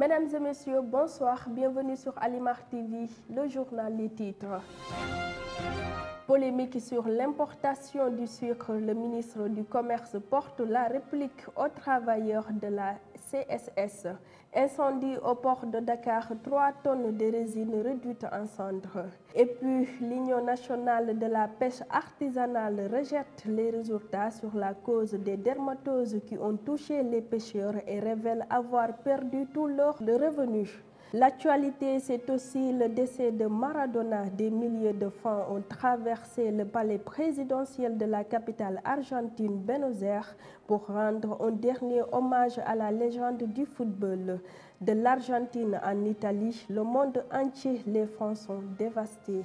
Mesdames et messieurs, bonsoir. Bienvenue sur Alimar TV, le journal Les Titres. Polémique sur l'importation du sucre, le ministre du Commerce porte la réplique aux travailleurs de la CSS. Incendie au port de Dakar, 3 tonnes de résine réduites en cendres. Et puis, l'Union nationale de la pêche artisanale rejette les résultats sur la cause des dermatoses qui ont touché les pêcheurs et révèle avoir perdu tout leur revenu. L'actualité, c'est aussi le décès de Maradona. Des milliers de fans ont traversé le palais présidentiel de la capitale argentine, Buenos Aires, pour rendre un dernier hommage à la légende du football. De l'Argentine en Italie, le monde entier, les fans sont dévastés.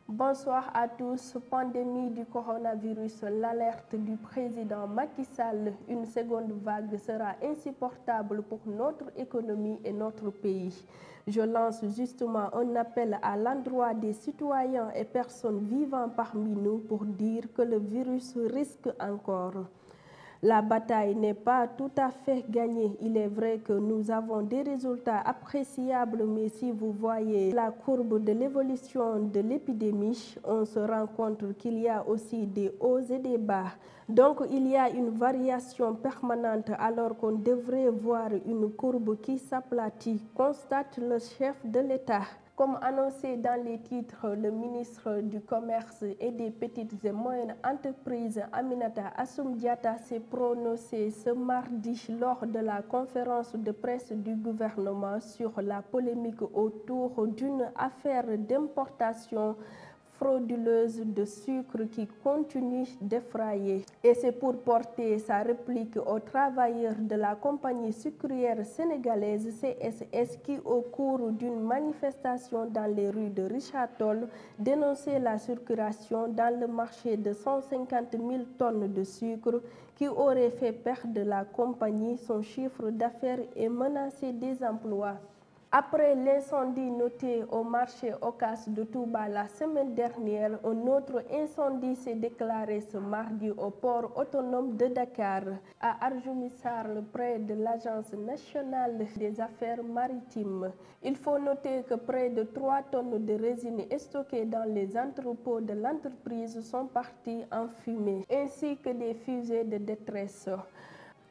Bonsoir à tous. Pandémie du coronavirus, l'alerte du président Macky Sall, une seconde vague sera insupportable pour notre économie et notre pays. Je lance justement un appel à l'endroit des citoyens et personnes vivant parmi nous pour dire que le virus risque encore. La bataille n'est pas tout à fait gagnée. Il est vrai que nous avons des résultats appréciables, mais si vous voyez la courbe de l'évolution de l'épidémie, on se rend compte qu'il y a aussi des hauts et des bas. Donc il y a une variation permanente alors qu'on devrait voir une courbe qui s'aplatit, constate le chef de l'État. Comme annoncé dans les titres, le ministre du Commerce et des petites et moyennes entreprises, Aminata Assome Diatta, s'est prononcé ce mardi lors de la conférence de presse du gouvernement sur la polémique autour d'une affaire d'importation frauduleuse de sucre qui continue d'effrayer. Et c'est pour porter sa réplique aux travailleurs de la compagnie sucrière sénégalaise CSS qui, au cours d'une manifestation dans les rues de Richard Toll, dénonçait la circulation dans le marché de 150 000 tonnes de sucre qui aurait fait perdre la compagnie son chiffre d'affaires et menacé des emplois. Après l'incendie noté au marché Ocas de Touba la semaine dernière, un autre incendie s'est déclaré ce mardi au port autonome de Dakar, à Arjoumissar, près de l'Agence nationale des affaires maritimes. Il faut noter que près de 3 tonnes de résine stockées dans les entrepôts de l'entreprise sont parties en fumée, ainsi que des fusées de détresse.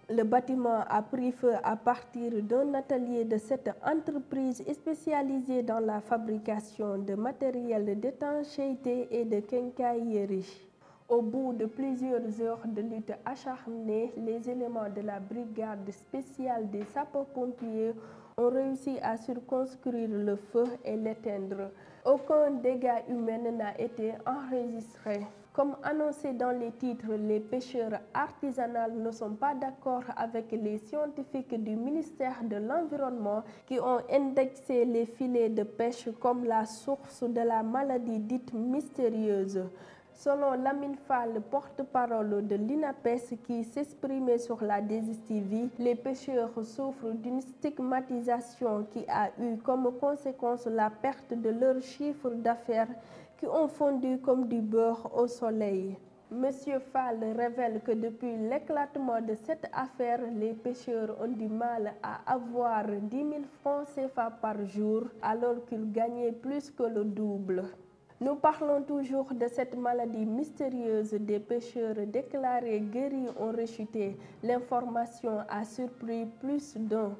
Le bâtiment a pris feu à partir d'un atelier de cette entreprise spécialisée dans la fabrication de matériel d'étanchéité et de quincaillerie. Au bout de plusieurs heures de lutte acharnée, les éléments de la brigade spéciale des sapeurs-pompiers ont réussi à circonscrire le feu et l'éteindre. Aucun dégât humain n'a été enregistré. Comme annoncé dans les titres, les pêcheurs artisanaux ne sont pas d'accord avec les scientifiques du ministère de l'Environnement qui ont indexé les filets de pêche comme la source de la maladie dite mystérieuse. Selon Lamine Fall, porte-parole de l'INAPES qui s'exprimait sur la 2STV, les pêcheurs souffrent d'une stigmatisation qui a eu comme conséquence la perte de leur chiffre d'affaires qui ont fondu comme du beurre au soleil. Monsieur Fall révèle que depuis l'éclatement de cette affaire, les pêcheurs ont du mal à avoir 10 000 francs CFA par jour alors qu'ils gagnaient plus que le double. Nous parlons toujours de cette maladie mystérieuse. Des pêcheurs déclarés guéris ont rechuté. L'information a surpris plus d'un.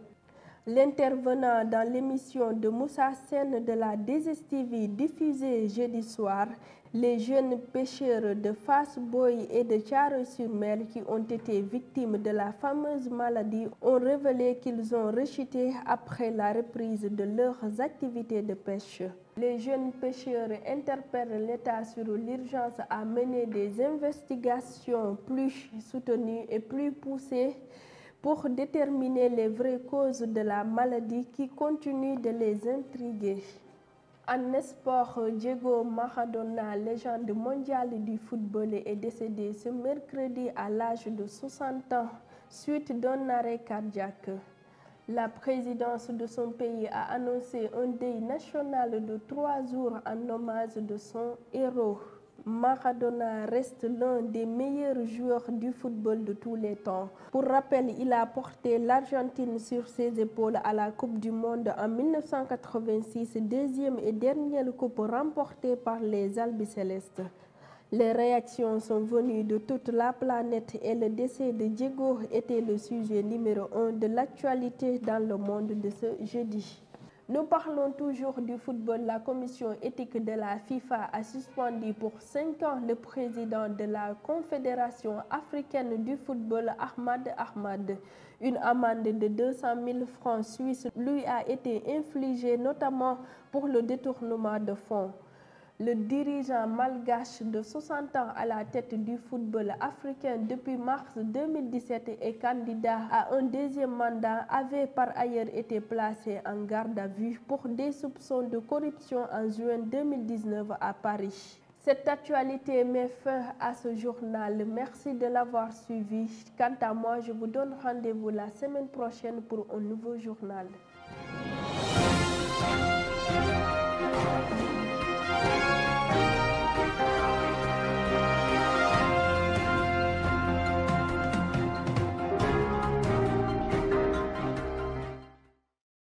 L'intervenant dans l'émission de Moussa Sen de la 2STV diffusée jeudi soir, les jeunes pêcheurs de Fass Boye et de Thiaroye-sur-Mer qui ont été victimes de la fameuse maladie ont révélé qu'ils ont rechuté après la reprise de leurs activités de pêche. Les jeunes pêcheurs interpellent l'État sur l'urgence à mener des investigations plus soutenues et plus poussées pour déterminer les vraies causes de la maladie qui continue de les intriguer. En sport, Diego Maradona, légende mondiale du football, est décédé ce mercredi à l'âge de 60 ans suite d'un arrêt cardiaque. La présidence de son pays a annoncé un deuil national de 3 jours en hommage de son héros. Maradona reste l'un des meilleurs joueurs du football de tous les temps. Pour rappel, il a porté l'Argentine sur ses épaules à la Coupe du Monde en 1986, deuxième et dernière coupe remportée par les Albicélestes. Les réactions sont venues de toute la planète et le décès de Diego était le sujet numéro 1 de l'actualité dans le monde de ce jeudi. Nous parlons toujours du football. La commission éthique de la FIFA a suspendu pour 5 ans le président de la Confédération africaine du football, Ahmad Ahmad. Une amende de 200 000 francs suisses lui a été infligée notamment pour le détournement de fonds. Le dirigeant malgache de 60 ans à la tête du football africain depuis mars 2017 et candidat à un deuxième mandat avait par ailleurs été placé en garde à vue pour des soupçons de corruption en juin 2019 à Paris. Cette actualité met fin à ce journal. Merci de l'avoir suivi. Quant à moi, je vous donne rendez-vous la semaine prochaine pour un nouveau journal.